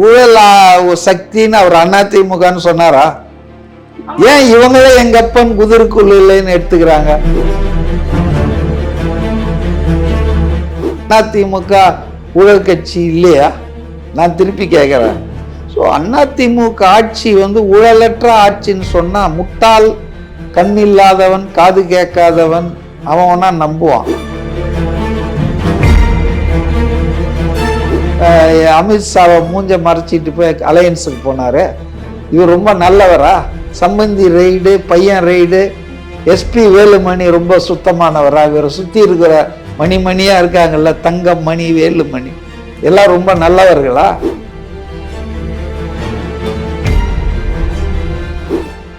ஊழல் சக்தின்னு அவர் அதிமுகன்னு சொன்னாரா? ஏன் இவங்களே எங்க அப்பன் குதிரைக்குள்ள இல்லைன்னு எடுத்துக்கிறாங்க? அதிமுக ஊழல் கட்சி இல்லையா? நான் திருப்பி கேட்கிறேன். ஸோ அதிமுக ஆட்சி ஊழலற்ற ஆட்சின்னு சொன்னா முட்டாள், கண் இல்லாதவன், காது கேட்காதவன் அவன் வேணா நம்புவான். அமித்ஷாவை மூஞ்ச மறைச்சிட்டு போய் அலையன்ஸுக்கு போனாரு. இவர் ரொம்ப நல்லவரா? சம்பந்தி ரெய்டு, பையன் ரெய்டு, எஸ்பி வேலுமணி ரொம்ப சுத்தமானவரா? இவரை சுற்றி இருக்கிற மணிமணியா இருக்காங்கல்ல, தங்கம் மணி, வேலுமணி எல்லாம் ரொம்ப நல்லவர்களா?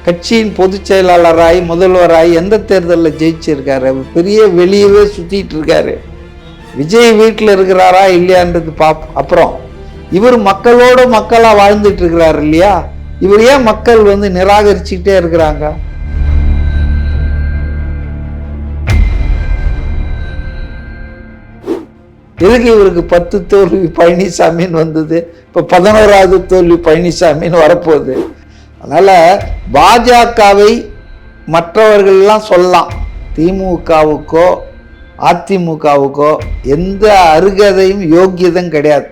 கட்சியின் பொதுச் செயலாளராய் முதல்வராய் எந்த தேர்தலில் ஜெயிச்சிருக்காரு? பெரிய வெளியவே சுத்திட்டு இருக்காரு. விஜய் வீட்டில் இருக்கிறாரா இல்லையான்றது அப்புறம் இவர் மக்களோட மக்களா வாழ்ந்துட்டு இருக்கிறாரு இல்லையா? இவர் ஏன் மக்கள் நிராகரிச்சுக்கிட்டே இருக்கிறாங்க? எதுக்கு இவருக்கு 10 தோல்வி பழனிசாமின்னு வந்தது? இப்ப 11வது தோல்வி பழனிசாமின்னு வரப்போகுது. அதனால பாஜகவை மற்றவர்கள் எல்லாம் சொல்லலாம், திமுகவுக்கோ அதிமுகவுக்கோ எந்த அருகதையும் யோக்கியதும் கிடையாது.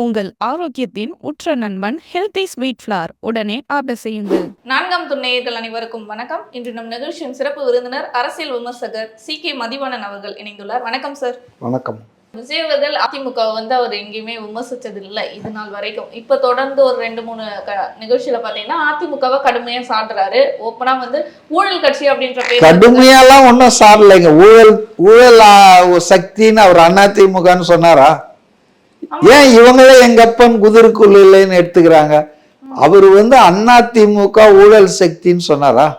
உங்கள் ஆரோக்கியத்தின் உற்ற நண்பன் ஹெல்தி ஸ்வீட் ஃப்ளார் உடனே ஆர்டர் செய்யுங்கள். 4ஆம் துணையர்கள் அனைவருக்கும் வணக்கம். இன்று நம் நிகழ்ச்சியின் சிறப்பு விருந்தினர் அரசியல் விமர்சகர் CK மதிவாணன் அவர்கள் இணைந்துள்ளார். வணக்கம் சார். வணக்கம். விஜய் அவர்கள் அதிமுக அவர் எங்கேயுமே விமர்சிச்சது இல்லை இது நாள் வரைக்கும். இப்ப தொடர்ந்து ஒரு 2-3 நிகழ்ச்சியில பாத்தீங்கன்னா அதிமுகவை கடுமையா சாடுறாரு. ஓப்பனா ஊழல் கட்சி அப்படின்ற பேர் கடுமையாலாம் ஒன்னும் சாடலைங்க. ஊழல் சக்தின்னு அவர் அதிமுகன்னு சொன்னாரா? ஏன் இவங்களே எங்க அப்பன் குதிரைக்குள்ள இல்லைன்னு எடுத்துக்கிறாங்க? அவரு அதிமுக ஊழல் சக்தின்னு சொன்னாரா?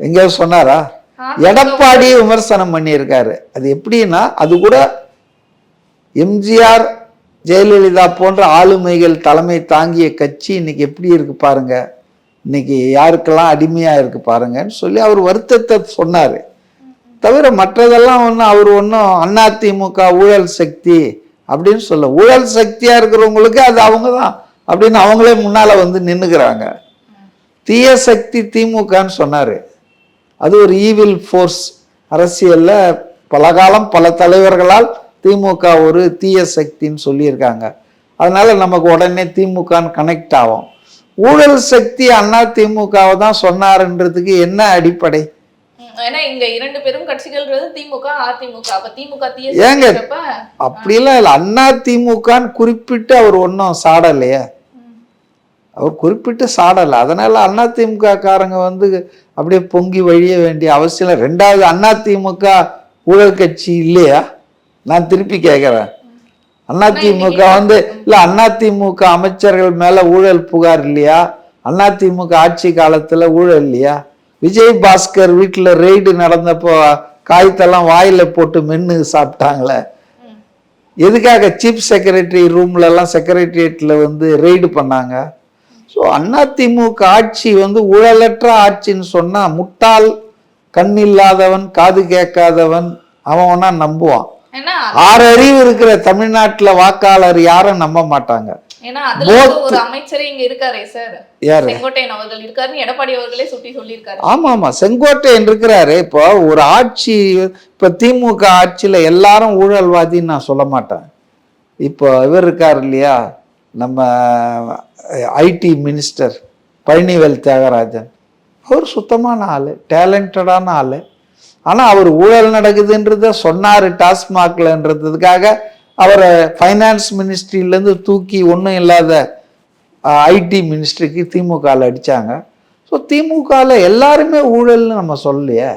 எங்க சொன்னாரா? எடப்பாடி விமர்சனம் பண்ணியிருக்காரு. அது எப்படின்னா, அது கூட எம்ஜிஆர், ஜெயலலிதா போன்ற ஆளுமைகள் தலைமை தாங்கிய கட்சி இன்னைக்கு எப்படி இருக்கு பாருங்க, இன்னைக்கு யாருக்கெல்லாம் அடிமையா இருக்கு பாருங்கன்னு சொல்லி அவர் வருத்தத்தை சொன்னாரு. தவிர மற்றதெல்லாம் அவர் ஒன்றும் அதிமுக ஊழல் சக்தி அப்படின்னு சொல்ல. ஊழல் சக்தியா இருக்கிறவங்களுக்கு அது அவங்க தான் அப்படின்னு அவங்களே முன்னால நின்னுக்கிறாங்க. தீய சக்தி திமுகன்னு சொன்னாரு. அது ஒரு ஈவில் ஃபோர்ஸ். அரசியல்ல பல காலம் பல தலைவர்களால் திமுக ஒரு தீய சக்தின்னு சொல்லியிருக்காங்க. அதனால நமக்கு உடனே திமுகன்னு கனெக்ட் ஆகும். ஊழல் சக்தி அதிமுகவை தான் சொன்னாருன்றதுக்கு என்ன அடிப்படை? ஏன்னா இங்க 2 பெரும் கட்சிகள்ன்றது திமுக அதிமுக. அப்ப திமுக ஏங்க அப்படிலாம் இல்லை. அதிமுகன்னு குறிப்பிட்டு அவர் ஒன்றும் சாடலையே, அவர் குறிப்பிட்டு சாடலை. அதனால அதிமுக காரங்க அப்படியே பொங்கி வழிய வேண்டிய அவசியம் இல்லை. 2வது அதிமுக ஊழல் கட்சி இல்லையா? நான் திருப்பி கேட்கிறேன். அதிமுக இல்ல அதிமுக அமைச்சர்கள் மேல ஊழல் புகார் இல்லையா? அதிமுக ஆட்சி காலத்துல ஊழல் இல்லையா? விஜய் பாஸ்கர் வீட்டுல ரெய்டு நடந்தப்போ காய்த்தெல்லாம் வாயில போட்டு மென்னு சாப்பிட்டாங்களே, எதுக்காக சீஃப் செக்ரட்டரி ரூம்ல எல்லாம் செக்ரட்டரியேட்ல ரெய்டு பண்ணாங்க? ஸோ அதிமுக ஆட்சி ஊழலற்ற ஆட்சின்னு சொன்னா முட்டாள், கண் இல்லாதவன், காது கேட்காதவன் அவன் வேணா நம்புவான். 6 அறிவு இருக்கிற தமிழ்நாட்டுல வாக்காளர் யாரும் நம்ப மாட்டாங்க. ஒரு அமைச்சரே இங்க இருக்காரே சார், செங்கோட்டையன் அவர்கள் இருக்காருன்னு எடப்பாடி அவர்களே சுட்டி சொல்லியிருக்காரு. ஆமா, செங்கோட்டையன் இருக்கிறாரு. இப்போ ஒரு ஆட்சி, இப்ப திமுக ஆட்சியில எல்லாரும் ஊழல்வாதின்னு நான் சொல்ல மாட்டேன். இப்போ இவர் இருக்காரு இல்லையா, நம்ம ஐடி மினிஸ்டர் பழனிவேல் தியாகராஜன், அவர் சுத்தமான ஆளு, டேலண்டடான ஆளு. ஆனா அவர் ஊழல் நடக்குதுன்றத சொன்னாரு டாஸ்மாக்லன்றதுக்காக அவரை ஃபைனான்ஸ் மினிஸ்ட்ரியிலேருந்து தூக்கி ஒன்றும் இல்லாத ஐடி மினிஸ்ட்ரிக்கு திமுகவில் அடித்தாங்க. ஸோ திமுகவில் எல்லாருமே ஊழல்னு நம்ம சொல்லலையே.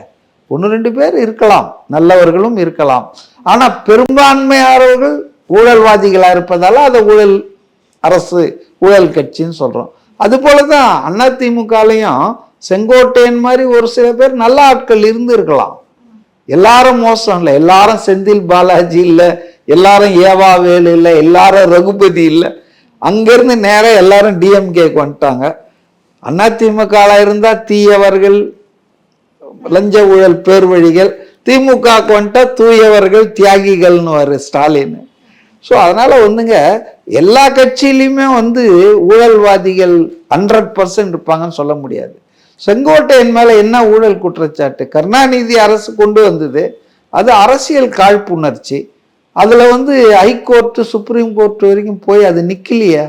1-2 பேர் இருக்கலாம், நல்லவர்களும் இருக்கலாம். ஆனால் பெரும்பான்மையானவர்கள் ஊழல்வாதிகளாக இருப்பதால அதை ஊழல் அரசு, ஊழல் கட்சின்னு சொல்கிறோம். அதுபோல தான் அதிமுகலையும் செங்கோட்டையன் மாதிரி ஒரு சில பேர் நல்ல ஆட்கள் இருக்கலாம். எல்லாரும் மோசம் இல்லை, எல்லாரும் செந்தில் பாலாஜி இல்லை, எல்லாரும் ஏவா வேலு இல்லை, எல்லாரும் ரகுபதி இல்லை. அங்கிருந்து நேரம் எல்லாரும் டிஎம்கேக்கு வந்துட்டாங்க. அதிமுக இருந்தா தீயவர்கள், லஞ்ச ஊழல் பேர் வழிகள், திமுக வந்துட்டா தூயவர்கள் தியாகிகள்னு வரு ஸ்டாலின். ஸோ அதனால வந்துங்க எல்லா கட்சியிலையுமே வந்து ஊழல்வாதிகள் 100% இருப்பாங்கன்னு சொல்ல முடியாது. செங்கோட்டையன் மேல என்ன ஊழல் குற்றச்சாட்டு? கருணாநிதி அரசு கொண்டு வந்தது, அது அரசியல் காழ்ப்புணர்ச்சி. அதுல வந்து ஹைகோர்ட்டு சுப்ரீம் கோர்ட் வரைக்கும் போய் அது நிக்கலையே.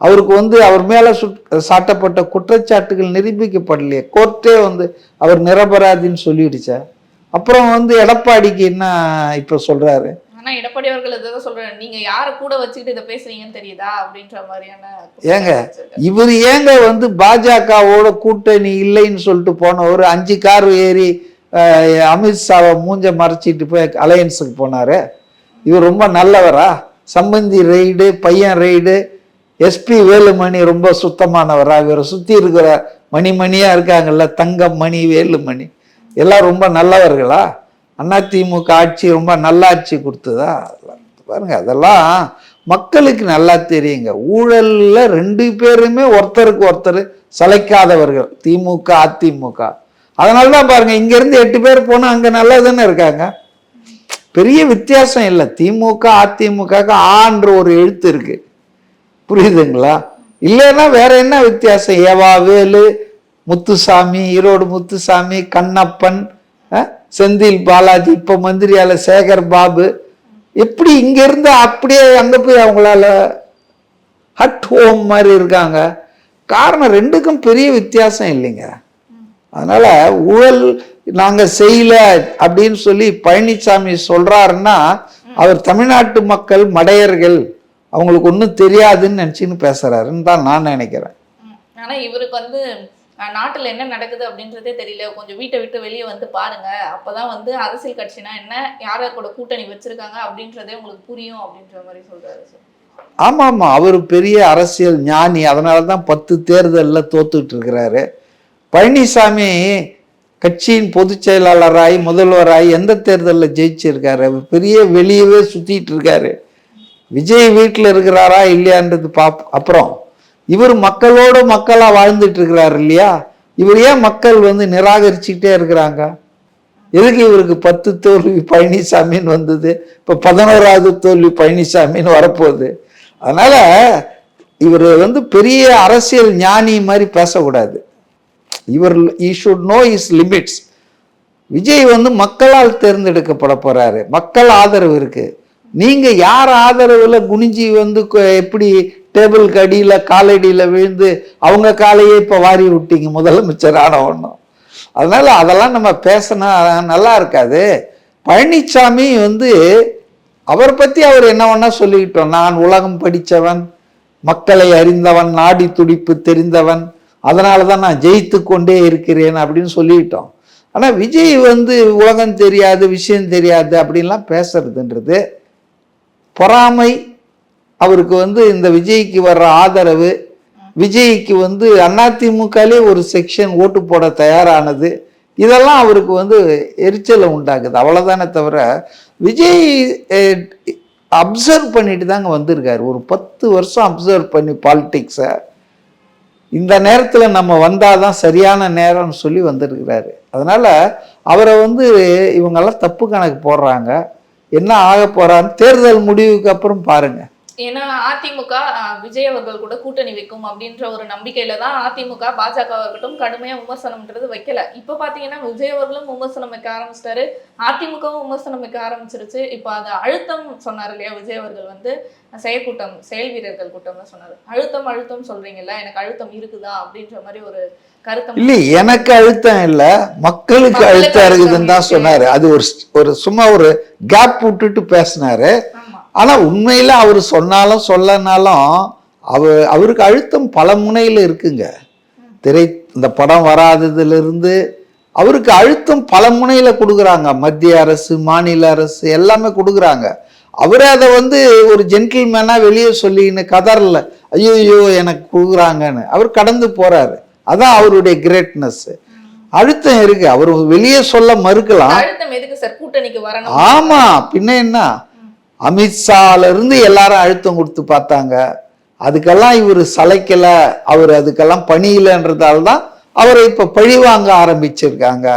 அவருக்கு வந்து அவர் மேல சாட்டப்பட்ட குற்றச்சாட்டுகள் நிரூபிக்கப்படலையே. கோர்ட்டே வந்து அவர் நிரபராதின்னு சொல்லிடுச்சா. அப்புறம் வந்து எடப்பாடிக்கு என்ன இப்ப சொல்றாரு? ஆனா எடப்பாடி அவர்கள் இதான் சொல்றாரு, நீங்க யார கூட வச்சுக்கிட்டு இதை பேசுறீங்கன்னு தெரியுதா அப்படின்ற மாதிரியான ஏங்க இவர் ஏங்க வந்து பாஜகவோட கூட்டணி இல்லைன்னு சொல்லிட்டு போன ஒரு 5 கார் ஏறி அமித்ஷாவை மூஞ்ச மறைச்சிட்டு போய் அலையன்ஸுக்கு போனாரு? இவர் ரொம்ப நல்லவரா? சம்பந்தி ரெய்டு, பையன் ரெய்டு, எஸ்பி வேலுமணி ரொம்ப சுத்தமானவரா? இவரை சுத்தி இருக்கிற மணிமணியா இருக்காங்கல்ல, தங்கம், மணி, வேலுமணி எல்லாம் ரொம்ப நல்லவர்களா? அதிமுக ஆட்சி ரொம்ப நல்லாட்சி கொடுத்ததா? பாருங்க, அதெல்லாம் மக்களுக்கு நல்லா தெரியுங்க. ஊழல்ல 2 பேருமே ஒருத்தருக்கு ஒருத்தர் சளைக்காதவர்கள், திமுக அதிமுக. அதனாலதான் பாருங்க, இங்க இருந்து 8 பேர் போனா அங்க நல்லா தானே இருக்காங்க. பெரிய வித்தியாசம் இல்லை. திமுக அதிமுக ஆன்ற ஒரு எழுத்து இருக்கு, புரியுதுங்களா? இல்லைன்னா வேற என்ன வித்தியாசம்? ஏவா வேலு, முத்துசாமி, ஈரோடு முத்துசாமி, கண்ணப்பன், செந்தில் பாலாஜி, இப்ப மந்திரியால சேகர் பாபு, எப்படி இங்க இருந்து அப்படியே அங்க போய் அவங்களால ஹட் ஹோம் மாதிரி இருக்காங்க? காரணம் 2க்கும் பெரிய வித்தியாசம் இல்லைங்க. அதனால ஊழல் நாங்க செய்யல அப்படின்னு சொல்லி பழனிசாமி சொல்றாருன்னா அவர் தமிழ்நாட்டு மக்கள் மடையர்கள், அவங்களுக்கு ஒன்றும் தெரியாதுன்னு நினைச்சுன்னு பேசுறாருன்னு தான் நான் நினைக்கிறேன். ஆனா இவருக்கு வந்து நாட்டுல என்ன நடக்குது அப்படின்றதே தெரியல. கொஞ்சம் வீட்டை விட்டு வெளியே வந்து பாருங்க, அப்பதான் வந்து அரசியல் கட்சினா என்ன, யார் கூட கூட்டணி வச்சிருக்காங்க அப்படின்றதே உங்களுக்கு புரியும் அப்படின்ற மாதிரி சொல்றாரு சார். ஆமா ஆமா, அவர் பெரிய அரசியல் ஞானி. அதனாலதான் 10 தேர்தலில் தோத்துட்டு இருக்கிறாரு. பழனிசாமி கட்சியின் பொதுச் செயலாளராய் முதல்வராய் எந்த தேர்தலில் ஜெயிச்சிருக்காரு? அவர் பெரிய வெளியவே சுத்திட்டு இருக்காரு. விஜய் வீட்டில் இருக்கிறாரா இல்லையான்றது அப்புறம் இவர் மக்களோட மக்களா வாழ்ந்துட்டு இருக்கிறாரு இல்லையா? இவர் ஏன் மக்கள் வந்து நிராகரிச்சுக்கிட்டே இருக்கிறாங்க? எதுக்கு இவருக்கு 10 தோல்வி பழனிசாமின்னு வந்தது? இப்ப 11வது தோல்வி பழனிசாமின்னு வரப்போகுது. அதனால இவர் வந்து பெரிய அரசியல் ஞானி மாதிரி பேசக்கூடாது. இவர் should know is limits. Vijay வந்து மக்களால் தேர்ந்தெடுக்கப்பட போறாரு, மக்கள் ஆதரவு இருக்கு. நீங்க யார் ஆதரவுல குனிஞ்சி வந்து எப்படி டேபிளுக்கு அடியில காலடியில விழுந்து அவங்க காலையே இப்ப வாரி விட்டீங்க முதலமைச்சர் ஆன ஒன்றும். அதனால அதெல்லாம் நம்ம பேசினா நல்லா இருக்காது. பழனிசாமி வந்து அவரை பத்தி அவர் என்ன வேணா சொல்லிக்கிட்டோம். நான் உலகம் படித்தவன், மக்களை அறிந்தவன், நாடி துடிப்பு தெரிந்தவன், அதனாலதான் நான் ஜெயித்து கொண்டே இருக்கிறேன் அப்படின்னு சொல்லிக்கிட்டோம். ஆனா விஜய் வந்து உலகம் தெரியாது, விஷயம் தெரியாது அப்படின்லாம் பேசுறதுன்றது பொறாமை. அவருக்கு வந்து இந்த விஜய்க்கு வர்ற ஆதரவு, விஜய்க்கு வந்து அதிமுகலே ஒரு செக்ஷன் ஓட்டு போட தயாரானது, இதெல்லாம் அவருக்கு வந்து எரிச்சலை உண்டாக்குது. அவ்வளவுதானே தவிர விஜய் அப்சர்வ் பண்ணிட்டு தாங்க வந்திருக்காரு. ஒரு 10 வருஷம் அப்சர்வ் பண்ணி பாலிடிக்ஸை இந்த நேரத்தில் நம்ம வந்தாதான் சரியான நேரம்னு சொல்லி வந்திருக்கிறாரு. அதனால அவரை வந்து இவங்கெல்லாம் தப்பு கணக்கு போடுறாங்க. என்ன ஆக போறான்னு தேர்தல் முடிவுக்கு அப்புறம் பாருங்க. ஏன்னா அதிமுக விஜய் அவர்கள் கூட கூட்டணி வைக்கும் அப்படின்ற ஒரு நம்பிக்கையில தான் அதிமுக பாஜக இருக்கட்டும் கடுமையா விமர்சனம்ன்றது வைக்கல. இப்ப பாத்தீங்கன்னா விஜய் அவர்களும் விமர்சனம் வைக்க ஆரம்பிச்சிட்டாரு, அதிமுகவும் விமர்சனம் வைக்க ஆரம்பிச்சிருச்சு. இப்ப அது அழுத்தம் சொன்னார் இல்லையா விஜய் அவர்கள் வந்து செயற்கூட்டம், செயல் வீரர்கள் கூட்டம்னு சொன்னாரு. அழுத்தம் அழுத்தம் சொல்றீங்கல்ல, எனக்கு அழுத்தம் இருக்குதா அப்படின்ற மாதிரி ஒரு கருத்தம். இல்ல, எனக்கு அழுத்தம் இல்ல, மக்களுக்கு அழுத்தம் இருக்குதுன்னு தான் சொன்னாரு. அது ஒரு சும்மா ஒரு கேப் விட்டுட்டு பேசினாரு. ஆனா உண்மையில அவர் சொன்னாலும் சொல்லனாலும் அவருக்கு அழுத்தம் பல முனையில இருக்குங்க. இந்த படம் வராததுல இருந்து அவருக்கு அழுத்தம் பல முனையில கொடுக்குறாங்க. மத்திய அரசு, மாநில அரசு எல்லாமே கொடுக்குறாங்க. அவரே அதை வந்து ஒரு ஜென்டில்மேனா வெளியே சொல்லின்னு கதறல, ஐயோ எனக்கு கொடுக்குறாங்கன்னு. அவர் கடந்து போறாரு. அதான் அவருடைய கிரேட்னஸ். அழுத்தம் இருக்கு, அவர் வெளியே சொல்ல மறுக்கலாம். ஆமா, பின்ன என்ன, அமித்ஷால இருந்து எல்லாரும் அழுத்தம் கொடுத்து பார்த்தாங்க, அதுக்கெல்லாம் இவர் சளைக்கல, அவர் அதுக்கெல்லாம் பணியிலன்றதால தான் அவரை இப்ப பழிவாங்க ஆரம்பிச்சிருக்காங்க.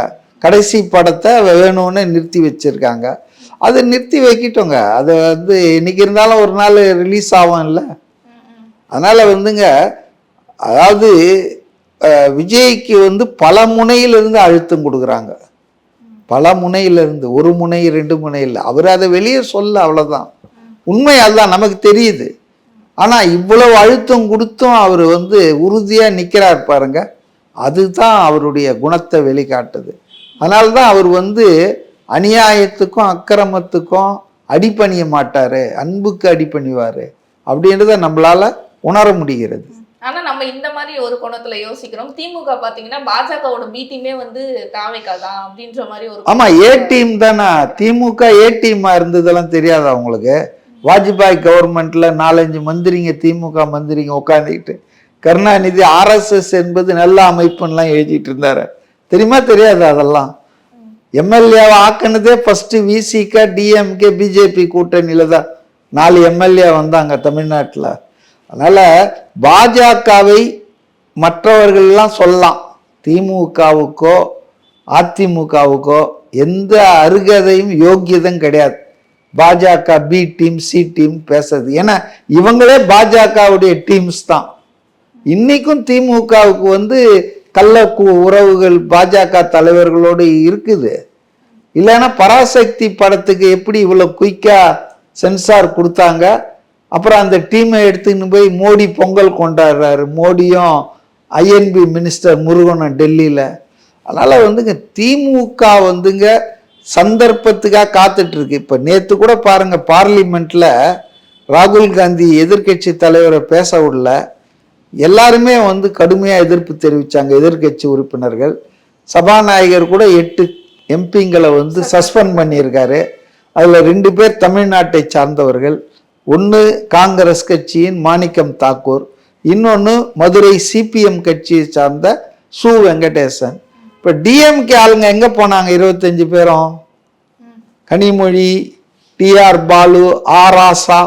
கடைசி படத்தை வேணும்னு நிறுத்தி வச்சிருக்காங்க. அது நிறுத்தி வைக்கிட்டோங்க. அது வந்து இன்னைக்கு இருந்தாலும் ஒரு நாள் ரிலீஸ் ஆகும் இல்லை. அதனால வந்துங்க, அதாவது விஜய்க்கு வந்து பல முனையிலிருந்து அழுத்தம் கொடுக்குறாங்க. பல முனையிலிருந்து, ஒரு முனை 2 முனை இல்லை. அவர் அதை வெளியே சொல்ல, அவ்வளோதான். உண்மை அதுதான், நமக்கு தெரியுது. ஆனால் இவ்வளவு அழுத்தம் கொடுத்தும் அவர் வந்து உறுதியாக நிற்கிறார் பாருங்க, அதுதான் அவருடைய குணத்தை வெளிக்காட்டுது. அதனால தான் அவர் வந்து அநியாயத்துக்கும் அக்கிரமத்துக்கும் அடிபணிய மாட்டார், அன்புக்கு அடிபணிவார் அப்படின்றத நம்மளால உணர முடிகிறது. ஆனா நம்ம இந்த மாதிரி ஒரு கோணத்துல யோசிக்கிறோம். திமுக பாத்தீங்கன்னா பாஜகவோட பி டீமே வந்து தாவேக்காதான் அப்படின்ற மாதிரி ஒரு. ஆமா, ஏ டீம் தானே. திமுக ஏ டீமா இருந்ததெல்லாம் தெரியாதா உங்களுக்கு? வாஜ்பாய் கவர்மெண்ட்ல 4-5 மந்திரிங்க, திமுக மந்திரிங்க உட்காந்துக்கிட்டு கருணாநிதி RSS என்பது நல்ல அமைப்புன்னெலாம் எழுதிட்டு இருந்தாரு. தெரியுமா தெரியாது? அதெல்லாம் எம்எல்ஏவை ஆக்கினதே ஃபர்ஸ்ட் விசிக, டிஎம்கே, பிஜேபி கூட்டணியில தான் 4 எம்எல்ஏ வந்தாங்க தமிழ்நாட்டில். அதனால பாஜகவை மற்றவர்கள்லாம் சொல்லலாம், திமுகவுக்கோ அதிமுகவுக்கோ எந்த அருகதையும் யோக்கியதும் கிடையாது பாஜக பி டீம் சி டீம் பேசுறது. ஏன்னா இவங்களே பாஜகவுடைய டீம்ஸ் தான். இன்னைக்கும் திமுகவுக்கு வந்து கள்ள உறவுகள் பாஜக தலைவர்களோடு இருக்குது. இல்லைன்னா பராசக்தி படத்துக்கு எப்படி இவ்வளோ குயிக்கா சென்சார் கொடுத்தாங்க, அப்புறம் அந்த டீமை எடுத்துன்னு போய் மோடி பொங்கல் கொண்டாடுறாரு, மோடியும் ஐஎன்பி மினிஸ்டர் முருகனும் டெல்லியில். அதனால் வந்துங்க திமுக வந்துங்க சந்தர்ப்பத்துக்காக காத்துட்டு இருக்கு. இப்போ நேற்று கூட பாருங்க, பார்லிமெண்ட்ல ராகுல் காந்தி எதிர்கட்சி தலைவரை பேச விடல, எல்லாருமே வந்து கடுமையாக எதிர்ப்பு தெரிவித்தாங்க எதிர்கட்சி உறுப்பினர்கள். சபாநாயகர் கூட 8 எம்பிங்களை வந்து சஸ்பெண்ட் பண்ணியிருக்காரு. அதில் 2 பேர் தமிழ்நாட்டை சார்ந்தவர்கள். ஒன்று காங்கிரஸ் கட்சியின் மாணிக்கம் தாக்கூர், இன்னொன்று மதுரை சிபிஎம் கட்சியை சார்ந்த சு வெங்கடேசன். இப்போ டிஎம்கே ஆளுங்க எங்கே போனாங்க? 25 பேரும் கனிமொழி, டிஆர் பாலு, ஆராசா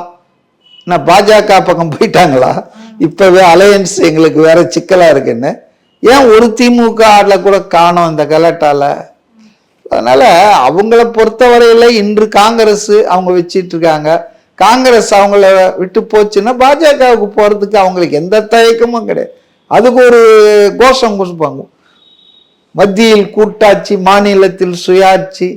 நான் பாஜக பக்கம் போயிட்டாங்களா? இப்பவே அலையன்ஸ் எங்களுக்கு வேற சிக்கலா இருக்குன்னு. ஏன் ஒரு திமுக ஆட்ல கூட காணோம் இந்த கலாட்டால? அதனால அவங்கள பொறுத்தவரையில இன்று காங்கிரஸ் அவங்க வச்சிட்டு இருக்காங்க. காங்கிரஸ் அவங்கள விட்டு போச்சுன்னா பாஜகவுக்கு போறதுக்கு அவங்களுக்கு எந்த தயக்கமும் கிடையாது. அதுக்கு ஒரு கோஷம் கொடுப்பாங்க, மத்தியில் கூட்டாட்சி, மாநிலத்தில் சுயாட்சி,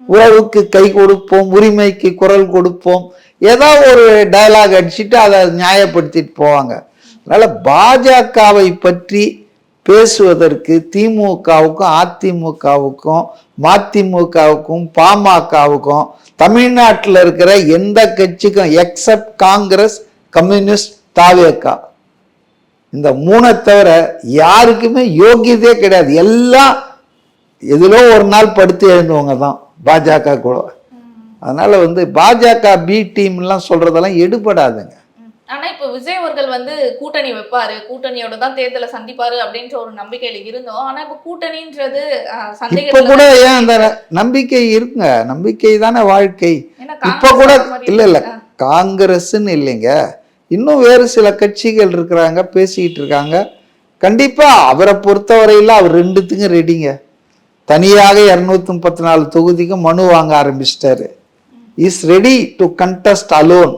உறவுக்கு கை கொடுப்போம், உரிமைக்கு குரல் கொடுப்போம், ஏதாவது ஒரு டயலாக் அடிச்சுட்டு அதை நியாயப்படுத்திட்டு போவாங்க. அதனால பாஜகவை பற்றி பேசுவதற்கு திமுகவுக்கும் அதிமுகவுக்கும் மதிமுகவுக்கும் பாமகவுக்கும் தமிழ்நாட்டில் இருக்கிற எந்த கட்சிக்கும் எக்ஸப்ட் காங்கிரஸ், கம்யூனிஸ்ட், தாவேகா, இந்த 3 தவிர யாருக்குமே யோகியதே கிடையாது. எல்லாம் எதிலோ ஒரு நாள் படுத்து எழுந்தவங்க தான் பாஜக கூட. அதனால வந்து பாஜக பி டீம்லாம் சொல்றதெல்லாம் எடுபடாதுங்க. ஆனா இப்ப விஜய் அவர்கள் வந்து கூட்டணி வைப்பாரு, கூட்டணியோட தான் தேர்தலை சந்திப்பாரு அப்படின்ற ஒரு நம்பிக்கையில இருந்தோம். ஆனா இப்ப கூட்டணின்றது இப்ப கூட ஏன் அந்த நம்பிக்கை இருக்குங்க, நம்பிக்கை தானே வாழ்க்கை. இப்ப கூட இல்ல காங்கிரஸ்ன்னு இல்லைங்க, இன்னும் வேறு சில கட்சிகள் இருக்கிறாங்க, பேசிக்கிட்டு இருக்காங்க. கண்டிப்பா அவரை பொறுத்தவரையில அவர் 2த்துக்கும் ரெடிங்க. தனியாக 234 தொகுதிக்கு மனு வாங்க ஆரம்பிச்சிட்டாரு. Is ready to contest alone.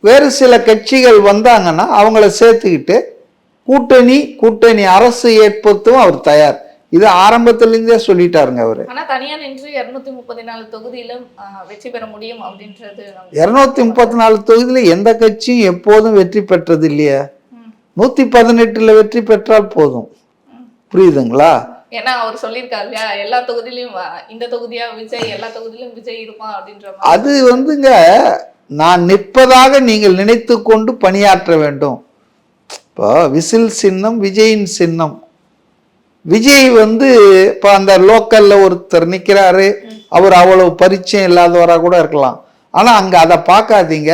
வேறு சில கட்சிகள் வந்தாங்கன்னா அவங்கள சேர்த்துக்கிட்டு கூட்டணி அரசு ஏற்படுத்தவும் அவர் தயார். இது ஆரம்பத்திலிருந்தே சொல்லிட்டாருங்க அவரு. ஆனா தனியா நின்று 234 தொகுதியிலும் வெற்றி பெற முடியும் அப்படின்றது. 234 தொகுதியில எந்த கட்சியும் எப்போதும் வெற்றி பெற்றது இல்லையா? 118ல வெற்றி பெற்றால் போதும். புரியுதுங்களா? ஏன்னா அவர் சொல்லியிருக்காரு இல்லையா, எல்லா தொகுதியிலும் இந்த தொகுதியா விஜய், எல்லா தொகுதியிலும் விஜய் இருப்பான் அப்படின்ற. அது வந்துங்க, நான் நிற்பதாக நீங்கள் நினைத்து கொண்டு பணியாற்ற வேண்டும். இப்போ விசில் சின்னம் விஜயின் சின்னம். விஜய் வந்து இப்போ அந்த லோக்கல்ல ஒருத்தர் நிற்கிறாரு, அவர் அவ்வளவு பரிச்சயம் இல்லாதவராக கூட இருக்கலாம். ஆனால் அங்கே அதை பார்க்காதீங்க.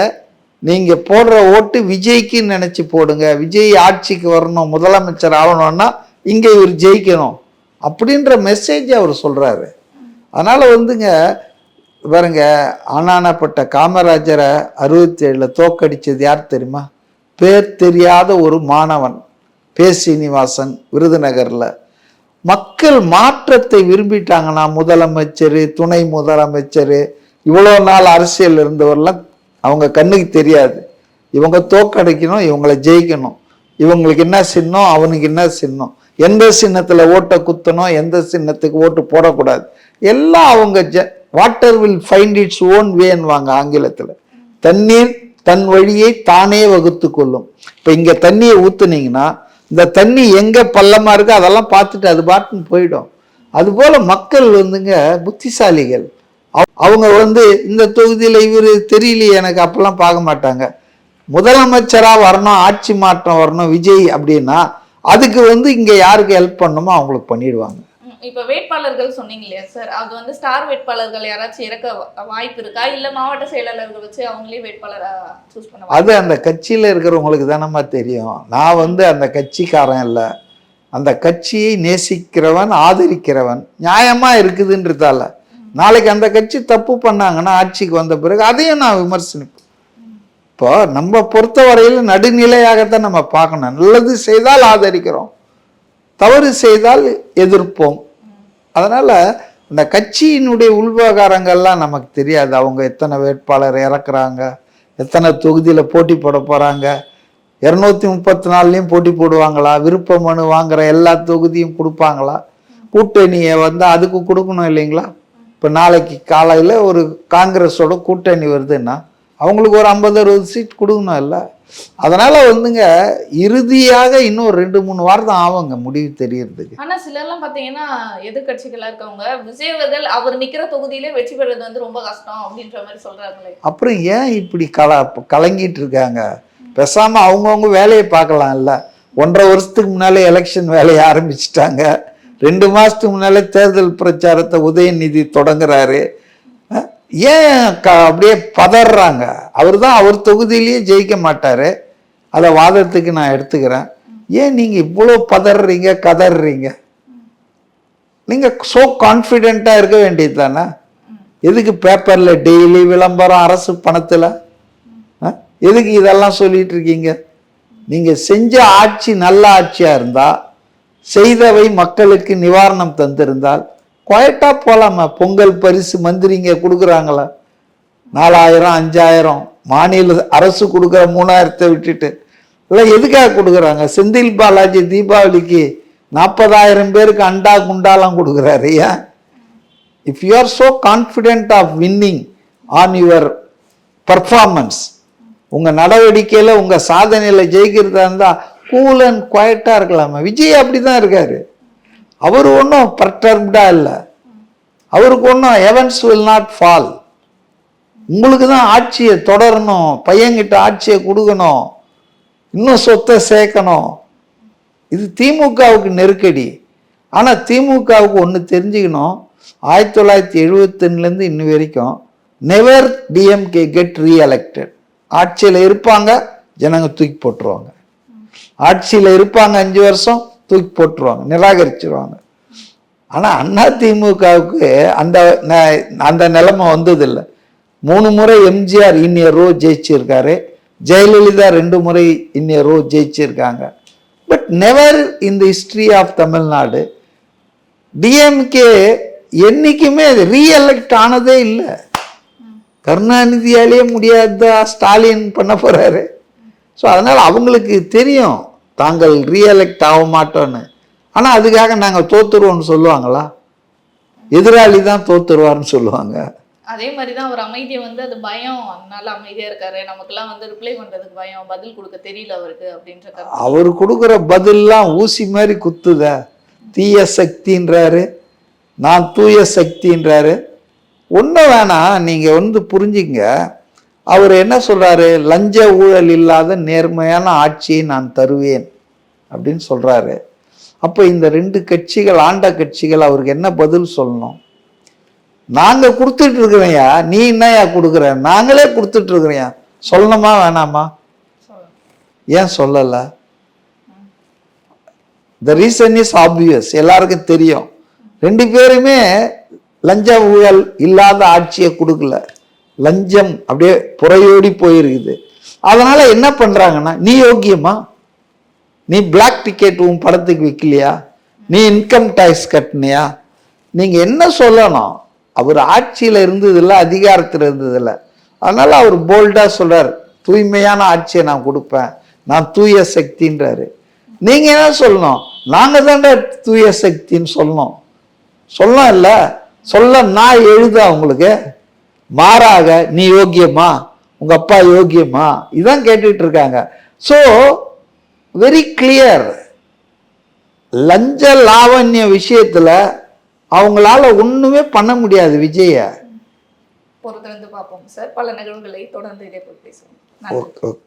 நீங்கள் போடுற ஓட்டு விஜய்க்கு நினச்சி போடுங்க. விஜய் ஆட்சிக்கு வரணும், முதலமைச்சர் ஆகணும்னா இங்கே இவர் ஜெயிக்கணும் அப்படின்ற மெசேஜ் அவர் சொல்கிறாரு. அதனால் வந்துங்க பாருங்க, ஆனானப்பட்ட காமராஜரை 67ல் தோக்கடிச்சது யார் தெரியுமா? பேர் தெரியாத ஒரு மாணவன், பே. சீனிவாசன், விருதுநகரில் மக்கள் மாற்றத்தை விரும்பிட்டாங்கன்னா முதலமைச்சர், துணை முதலமைச்சர், இவ்வளோ நாள் அரசியல் இருந்தவரெல்லாம் அவங்க கண்ணுக்கு தெரியாது. இவங்க தோக்கடைக்கணும், இவங்களை ஜெயிக்கணும், இவங்களுக்கு என்ன சின்னம், அவனுக்கு என்ன சின்னம், எந்த சின்னத்துல ஓட்டை குத்தணும், எந்த சின்னத்துக்கு ஓட்டு போடக்கூடாது, எல்லாம் அவங்க water will find its own வேன்வாங்க ஆங்கிலத்துல. தண்ணீர் தன் வழியை தானே வகுத்து கொள்ளும். இப்ப இங்க தண்ணியை ஊத்துனீங்கன்னா இந்த தண்ணி எங்க பள்ளமா இருக்கு அதெல்லாம் பார்த்துட்டு அது பாட்டுன்னு போயிடும். அதுபோல மக்கள் வந்துங்க புத்திசாலிகள். அவங்க இந்த தொகுதியில இவரு தெரியலையே எனக்கு அப்பெல்லாம் பார்க்க மாட்டாங்க. முதலமைச்சரா வரணும், ஆட்சி மாற்றம் வரணும் விஜய் அப்படின்னா அதுக்கு இங்க யாருக்கு ஹெல்ப் பண்ணணுமோ அவங்களுக்கு பண்ணிடுவாங்க. இப்ப வேட்பாளர்கள் சொன்னீங்க இல்லையா சார், அது ஸ்டார் வேட்பாளர்கள் யாராச்சும் இறக்க வாய்ப்பு இருக்கா, இல்ல மாவட்ட செயலாளர்கள் வச்சு அவங்களே வேட்பாளரா சூஸ் பண்ண? அது அந்த கட்சியில இருக்கிறவங்களுக்கு தானமா தெரியும். நான் அந்த கட்சிக்காரன் இல்ல, அந்த கட்சியை நேசிக்கிறவன், ஆதரிக்கிறவன். நியாயமா இருக்குதுன்றதால நாளைக்கு அந்த கட்சி தப்பு பண்ணாங்கன்னா ஆட்சிக்கு வந்த பிறகு அதையும் நான் விமர்சனிப்பேன். இப்போ நம்ம பொறுத்த வரையில நடுநிலையாகத்தான் நம்ம பார்க்கணும். நல்லது செய்தால் ஆதரிக்கிறோம், தவறு செய்தால் எதிர்ப்போம். அதனால இந்த கட்சியினுடைய உள்விவகாரங்கள்லாம் நமக்கு தெரியாது. அவங்க எத்தனை வேட்பாளர் இறக்குறாங்க, எத்தனை தொகுதியில போட்டி போட போறாங்க, 234 போட்டி போடுவாங்களா, விருப்ப மனு வாங்குற எல்லா தொகுதியும் கொடுப்பாங்களா, கூட்டணியை அதுக்கு கொடுக்கணும் இல்லைங்களா? இப்போ நாளைக்கு காலையில் ஒரு காங்கிரஸோட கூட்டணி வருதுன்னா அவங்களுக்கு ஒரு 50-60 சீட் கொடுக்கணும் இல்லை? அதனால இறுதியாக இன்னும் 2-3 வாரம் தான் ஆகுங்க முடிவு தெரியறதுக்கு. ஆனா சிலர்லாம் பாத்தீங்கன்னா எதிர்கட்சிகளா இருக்கவங்க விஜய் அவர்கள் அவர் நிக்கிற தொகுதியிலே வெற்றி பெறுவது ரொம்ப கஷ்டம் அப்படின்ற மாதிரி சொல்றாங்களே. அப்புறம் ஏன் இப்படி கலங்கிட்டு இருக்காங்க? பேசாம அவங்கவுங்க வேலையை பார்க்கலாம் இல்ல? 1.5 வருஷத்துக்கு முன்னாலே எலெக்ஷன் வேலையை ஆரம்பிச்சுட்டாங்க. 2 மாசத்துக்கு முன்னாலே தேர்தல் பிரச்சாரத்தை உதயநிதி தொடங்குறாரு. ஏன் அப்படியே பதறாங்க? அவர் தான் அவர் தொகுதியிலேயே ஜெயிக்க மாட்டாரு, அதை வாதத்துக்கு நான் எடுத்துக்கிறேன். ஏன் நீங்க இவ்வளோ பதறீங்க, கதறீங்க? நீங்க சோ கான்ஃபிடென்ட்டா இருக்க வேண்டியது தானே? எதுக்கு பேப்பர்ல டெய்லி விளம்பரம், அரசு பணத்துல எதுக்கு இதெல்லாம் சொல்லிட்டு இருக்கீங்க? நீங்க செஞ்ச ஆட்சி நல்ல ஆட்சியா இருந்தா, செய்தவை மக்களுக்கு நிவாரணம் தந்திருந்தால் குவைட்டா போலாமா? பொங்கல் பரிசு மந்திரிங்க கொடுக்குறாங்களா? 4000 5000 மாநில அரசு கொடுக்குற 3000 விட்டுட்டு இல்லை எதுக்காக கொடுக்குறாங்க? செந்தில் பாலாஜி தீபாவளிக்கு 40,000 பேருக்கு அண்டா குண்டாலாம் கொடுக்குறாரு. ஏன்? If you are so confident of winning on your performance, உங்க நடவடிக்கையில உங்க சாதனையில ஜெயிக்கிறதா இருந்தா கூல் அண்ட் குவைட்டா இருக்கலாமா? விஜய் அப்படிதான் இருக்காரு. அவர் ஒன்றும் பர்டர்ப்டா இல்லை, அவருக்கு ஒன்றும் ஹெவன்ஸ் வில் நாட் ஃபால். உங்களுக்கு தான் ஆட்சியை தொடரணும், பையன்கிட்ட ஆட்சியை கொடுக்கணும், இன்னும் சொத்தை சேர்க்கணும். இது திமுகவுக்கு நெருக்கடி. ஆனால் திமுகவுக்கு ஒன்று தெரிஞ்சுக்கணும், 1971 இன்னும் வரைக்கும் நெவர் டிஎம்கே கெட் ரீஎலெக்டட். ஆட்சியில் இருப்பாங்க, ஜனங்க தூக்கி போட்டுருவாங்க. ஆட்சியில் இருப்பாங்க 5 வருஷம், தூக்கி போட்டுருவாங்க, நிராகரிச்சிருவாங்க. ஆனால் அண்ணா திமுகவுக்கு அந்த நிலைமை வந்ததில்லை. 3 முறை எம்ஜிஆர் இன்னிய ரோ ஜெயிச்சிருக்காரு, ஜெயலலிதா 2 முறை இன்னிய ரோ ஜெயிச்சிருக்காங்க. But never in the history of Tamil Nadu DMK என்னைக்குமே ரீஎலெக்ட் ஆனதே இல்லை. கருணாநிதியாலேயே முடியாதா ஸ்டாலின் பண்ண போறாரு. ஸோ அதனால அவங்களுக்கு தெரியும் தாங்கள் ரீஎலெக்ட் ஆக மாட்டோன்னு. ஆனால் அதுக்காக நாங்கள் தோத்துருவோம்னு சொல்லுவாங்களா? எதிராளி தான் தோத்துருவார்னு சொல்லுவாங்க. அதே மாதிரி தான் ஒரு அமைதியை அது பயம், அதனால அமைதியா இருக்காரு, நமக்கெல்லாம் ரிப்ளை பண்றதுக்கு பயம், பதில் கொடுக்க தெரியல அவருக்கு அப்படின்ற. அவர் கொடுக்குற பதில்லாம் ஊசி மாதிரி குத்துத. தீய சக்தின்றாரு, நான் தூய சக்தின்றாரு. ஒன்றும் வேணாம், நீங்க புரிஞ்சுங்க. அவர் என்ன சொல்றாரு? லஞ்ச ஊழல் இல்லாத நேர்மையான ஆட்சியை நான் தருவேன் அப்படின்னு சொல்றாரு. அப்போ இந்த 2 கட்சிகள், ஆண்ட கட்சிகள் அவருக்கு என்ன பதில் சொல்லணும்? நாங்க கொடுத்துட்டு இருக்கிறையா, நீ என்னையா கொடுக்குற? நாங்களே கொடுத்துட்டு இருக்கிறையா, சொல்லணுமா வேணாமா? ஏன் சொல்லல? த ரீசன் இஸ் ஆப்வியஸ், எல்லாருக்கும் தெரியும். 2 பேருமே லஞ்ச ஊழல் இல்லாத ஆட்சியை கொடுக்கல, லஞ்சம் அப்படியே புறையோடி போயிருக்குது. அதனால என்ன பண்றாங்கன்னா, நீ யோக்கியமா, நீ பிளாக் டிக்கெட் உன் படத்துக்கு விற்கலையா, நீ இன்கம் டேக்ஸ் கட்டினியா? நீங்க என்ன சொல்லணும்? அவர் ஆட்சியில இருந்ததில்ல, அதிகாரத்தில் இருந்ததில்ல. அதனால அவர் போல்டா சொல்றார், தூய்மையான ஆட்சியை நான் கொடுப்பேன், நான் தூய சக்தின்றாரு. நீங்க என்ன சொல்லணும்? நாங்க தாண்டா தூய சக்தின்னு சொல்லணும். சொல்லலாம் இல்ல, சொல்ல நான் எழுத உங்களுக்கு. மாறாக நீ யோக்கியமா, உங்க அப்பா யோக்கியமா, இதான் கேட்டுட்டு இருக்காங்க. So very clear. லஞ்ச லாவண்ய விஷயத்துல அவங்களால ஒண்ணுமே பண்ண முடியாது விஜய. பொறுத்திருந்து பார்ப்போம் சார். பல நிகழ்வுகளை தொடர்ந்து இதே போல் பேசுவோம். நன்றி. ஓகே.